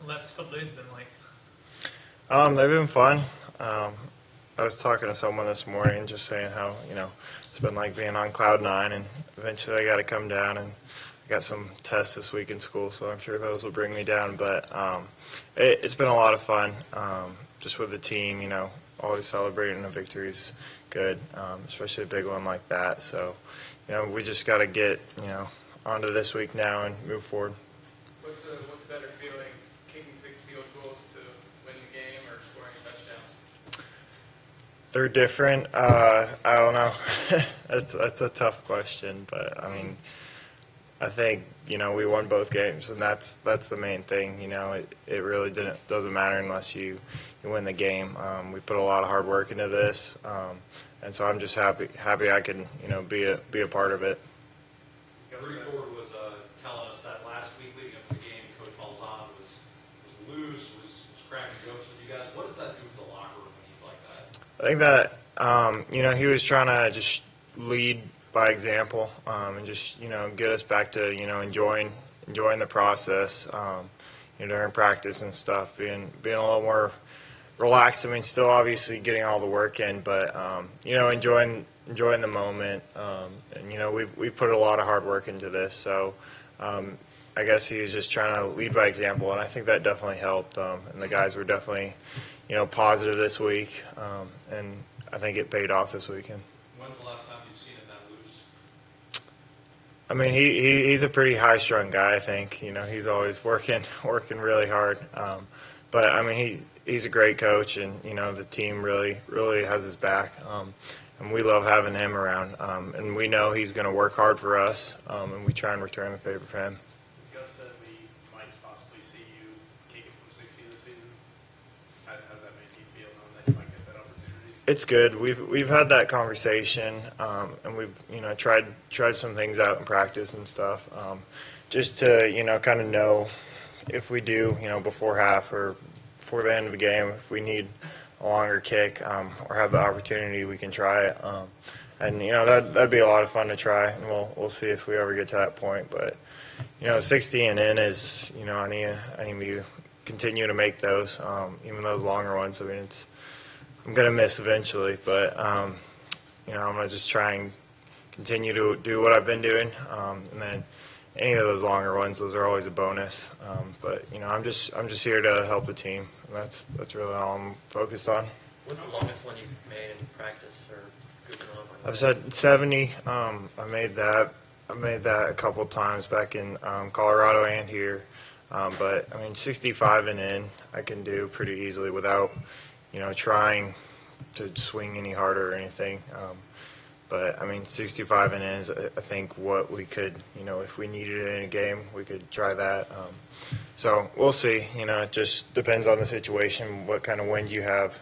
last couple days been like? They've been fun. I was talking to someone this morning, just saying how it's been like being on cloud nine, and eventually I got to come down, and I got some tests this week in school, so I'm sure those will bring me down. But it's been a lot of fun, just with the team. Always celebrating a victory is good, especially a big one like that. So we just got to get onto this week now and move forward. What's better feelings, kicking 6 field goals to win the game or scoring a touchdown? They're different. I don't know. That's a tough question, but I think we won both games, and that's the main thing. It really doesn't matter unless you win the game. We put a lot of hard work into this, and so I'm just happy I can be a part of it. Bree Ford was telling us that last week leading up to the game, Coach Malzahn was loose, was cracking jokes with you guys. What does that do for the locker room when he's like that? I think that he was trying to just lead by example, and just get us back to enjoying the process during practice and stuff, being a little more relaxed. Still obviously getting all the work in, but enjoying the moment. And we've put a lot of hard work into this, so I guess he was just trying to lead by example, and I think that definitely helped. And the guys were definitely positive this week, and I think it paid off this weekend. When's the last time you've seen him that loose? He's a pretty high-strung guy. I think he's always working really hard. But he's a great coach, and the team really has his back. And we love having him around. And we know he's going to work hard for us, and we try and return the favor for him. Gus said we might possibly see you take it from 60 this season. How does that make you feel knowing that you might get that opportunity? It's good. We've had that conversation, and we've tried some things out in practice and stuff, just to kind of know if we do before half or before the end of the game, if we need a longer kick or have the opportunity, we can try it. And that'd be a lot of fun to try, and we'll see if we ever get to that point. But 60 and in is I need to continue to make those, even those longer ones. I'm gonna miss eventually, but I'm gonna just try and continue to do what I've been doing, and then any of those longer ones, those are always a bonus. But I'm just here to help the team, and that's really all I'm focused on. What's the longest one you've made in practice or good enough? I've said 70. I made that a couple times back in Colorado and here. But 65 and in, I can do pretty easily without trying to swing any harder or anything. But 65 and in is, I think, what we could, if we needed it in a game, we could try that. So we'll see. It just depends on the situation, what kind of wind you have,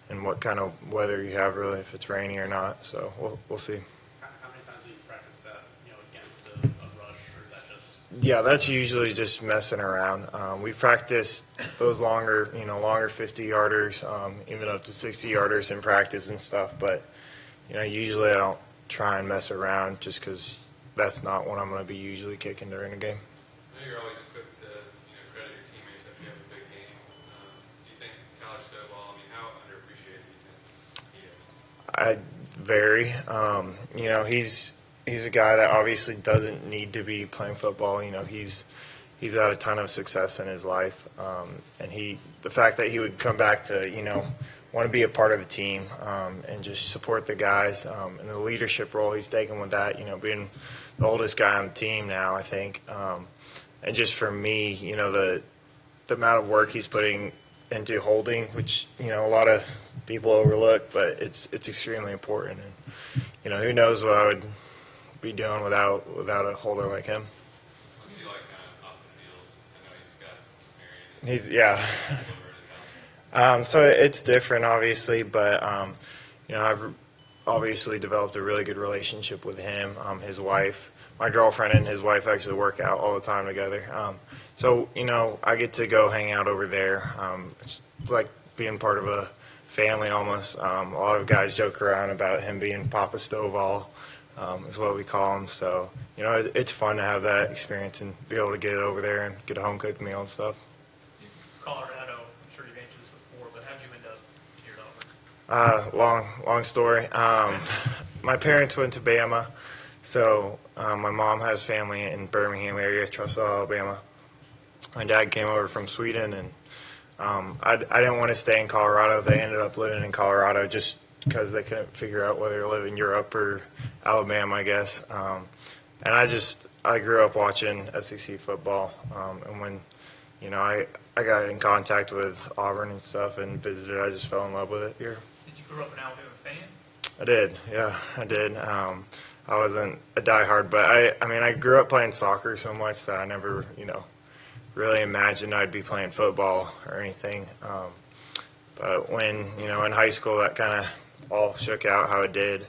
and what kind of weather you have, really, if it's rainy or not. So we'll see. How many times do you practice that, against a rush, or is that just? Yeah, that's usually just messing around. We practice those longer 50-yarders, even up to 60-yarders in practice and stuff. But usually I don't try and mess around just because that's not what I'm going to be usually kicking during a game. I know you're always quick to credit your teammates if you have a big game. Do you think Tyler Stovall, how underappreciated do you think he is? Very. He's a guy that obviously doesn't need to be playing football. He's had a ton of success in his life, and the fact that he would come back to want to be a part of the team, and just support the guys, and the leadership role he's taken with that, being the oldest guy on the team now, I think, and just for me, the amount of work he's putting into holding, which a lot of people overlook, but it's extremely important, and who knows what I would be doing without a holder like him. What's he like kind of off the field? I know he's got married. Yeah. So it's different, obviously, but I've obviously developed a really good relationship with him. His wife, my girlfriend, and his wife actually work out all the time together. So I get to go hang out over there. It's like being part of a family almost. A lot of guys joke around about him being Papa Stovall, is what we call him. So it's fun to have that experience and be able to get over there and get a home cooked meal and stuff. Colorado. I'm sure you've answered this before, but how did you end up here at Auburn? Long story. My parents went to Bama, so my mom has family in Birmingham area, Trussville, Alabama. My dad came over from Sweden, and I didn't want to stay in Colorado. They ended up living in Colorado just because they couldn't figure out whether to live in Europe or Alabama, I guess. And I grew up watching SEC football, and when I got in contact with Auburn and stuff and visited, I just fell in love with it here. Did you grow up an Alabama fan? I did, yeah, I did. I wasn't a diehard, but I grew up playing soccer so much that I never, really imagined I'd be playing football or anything. But when, in high school that kind of all shook out how it did.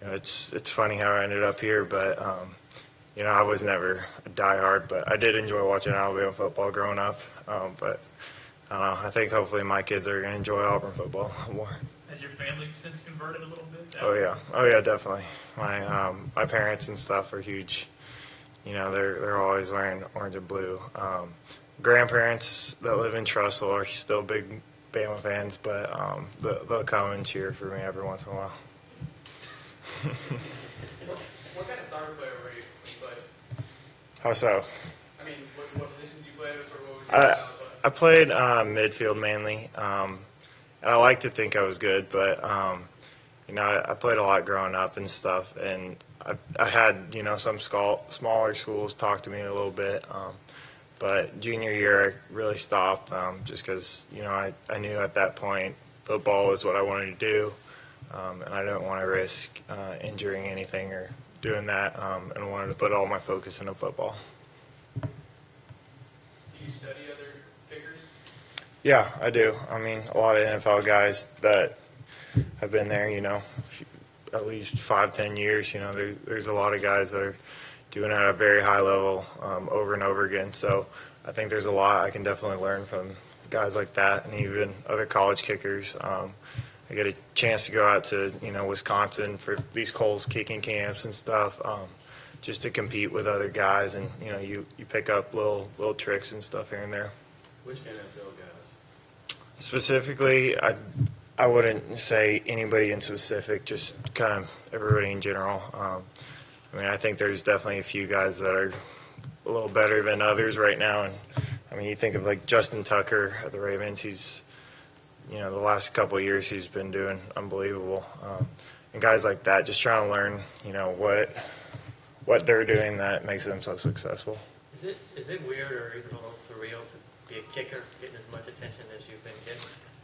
It's funny how I ended up here, but I was never a diehard, but I did enjoy watching Alabama football growing up. But I don't know. I think hopefully my kids are going to enjoy Auburn football more. Has your family since converted a little bit? Oh yeah, definitely. My parents and stuff are huge. They're always wearing orange and blue. Grandparents that live in Trussville are still big Bama fans, but they'll come and cheer for me every once in a while. What kind of soccer player were you when you played? How so? I mean, what position did you play? What was your style of play? I played midfield mainly, and I like to think I was good, but I played a lot growing up and stuff, and I had some smaller schools talk to me a little bit, but junior year I really stopped just because I knew at that point football was what I wanted to do, and I didn't want to risk injuring anything or doing that, and I wanted to put all my focus into football. Do you study other kickers? Yeah, I do. I mean, a lot of NFL guys that have been there, at least 5-10 years. There's a lot of guys that are doing it at a very high level over and over again. So I think there's a lot I can definitely learn from guys like that, and even other college kickers. I get a chance to go out to Wisconsin for these Coles kicking camps and stuff, just to compete with other guys, and you pick up little tricks and stuff here and there. Which NFL guys? Specifically, I wouldn't say anybody in specific, just kind of everybody in general. I think there's definitely a few guys that are a little better than others right now, and you think of like Justin Tucker at the Ravens. He's the last couple of years he's been doing unbelievable, and guys like that, just trying to learn what they're doing that makes them so successful. Is it weird or even a little surreal to be a kicker, getting as much attention as you've been getting?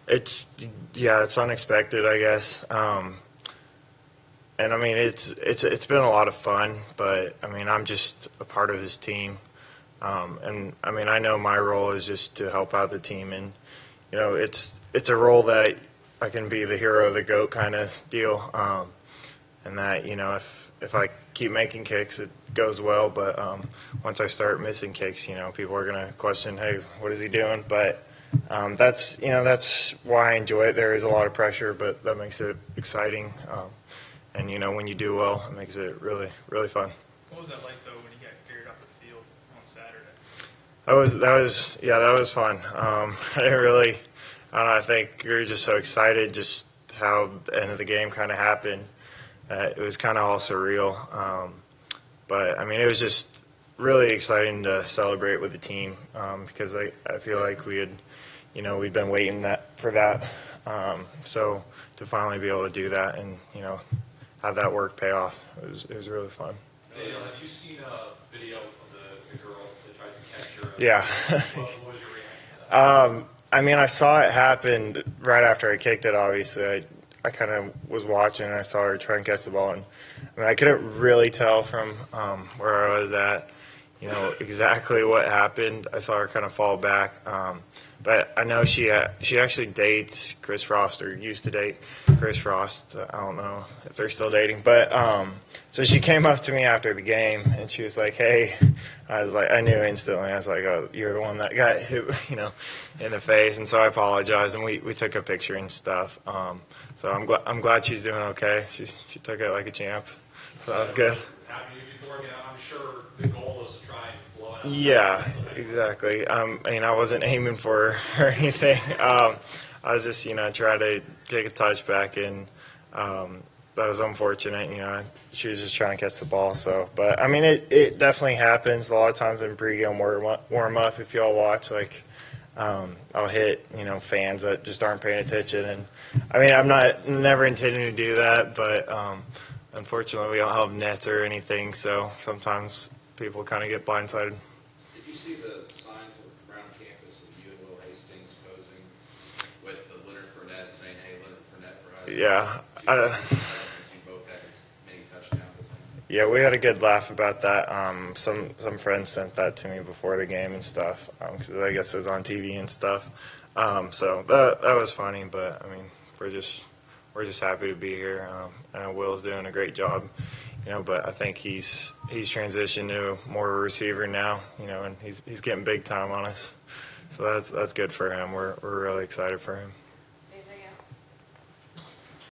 It's unexpected, I guess. And it's been a lot of fun, but I'm just a part of this team. And I know my role is just to help out the team, and it's a role that I can be the hero of the GOAT kind of deal. And that if I keep making kicks, it goes well. But once I start missing kicks, people are gonna question, hey, what is he doing? But that's why I enjoy it. There is a lot of pressure, but that makes it exciting. And when you do well, it makes it really, really fun. What was that like though when you got carried off the field on Saturday? That was fun. I didn't really, I don't know, I think we were just so excited just how the end of the game kind of happened. It was kind of all surreal. But it was just really exciting to celebrate with the team because I feel like we'd been waiting for that. So to finally be able to do that and have that work pay off, it was really fun. Daniel, have you seen a video of the girl that tried to catch her? Yeah. What was your reaction to that? I saw it happen right after I kicked it. Obviously, I kind of was watching and I saw her try and catch the ball, and I couldn't really tell from where I was at, exactly what happened. I saw her kind of fall back, but I know she actually dates Chris Frost, or used to date Chris Frost. I don't know if they're still dating, but so she came up to me after the game and she was like, "Hey," I was like, I knew instantly. I was like, "Oh, you're the one that got hit, in the face," and so I apologized and we took a picture and stuff. So I'm glad she's doing okay. She took it like a champ, so that was good. Happened to you before? I'm sure the goal is to try and blow it out. Exactly. I wasn't aiming for her or anything. I was just, trying to take a touchback, and that was unfortunate. She was just trying to catch the ball. So, but it definitely happens a lot of times in pregame warm up. If y'all watch, like, I'll hit, fans that just aren't paying attention, and I'm never intending to do that, but unfortunately, we don't have nets or anything, so sometimes people kind of get blindsided. Did you see the signs around campus of you and Will Hastings posing with the Leonard Fournette saying, "Hey, Leonard Fournette for us"? Yeah. You both had as many touchdowns as him. Yeah, we had a good laugh about that. Some friends sent that to me before the game and stuff, because I guess it was on TV and stuff. So that was funny, but we're just happy to be here. I know Will's doing a great job, but I think he's transitioned to more of a receiver now, and he's getting big time on us. So that's good for him. We're really excited for him.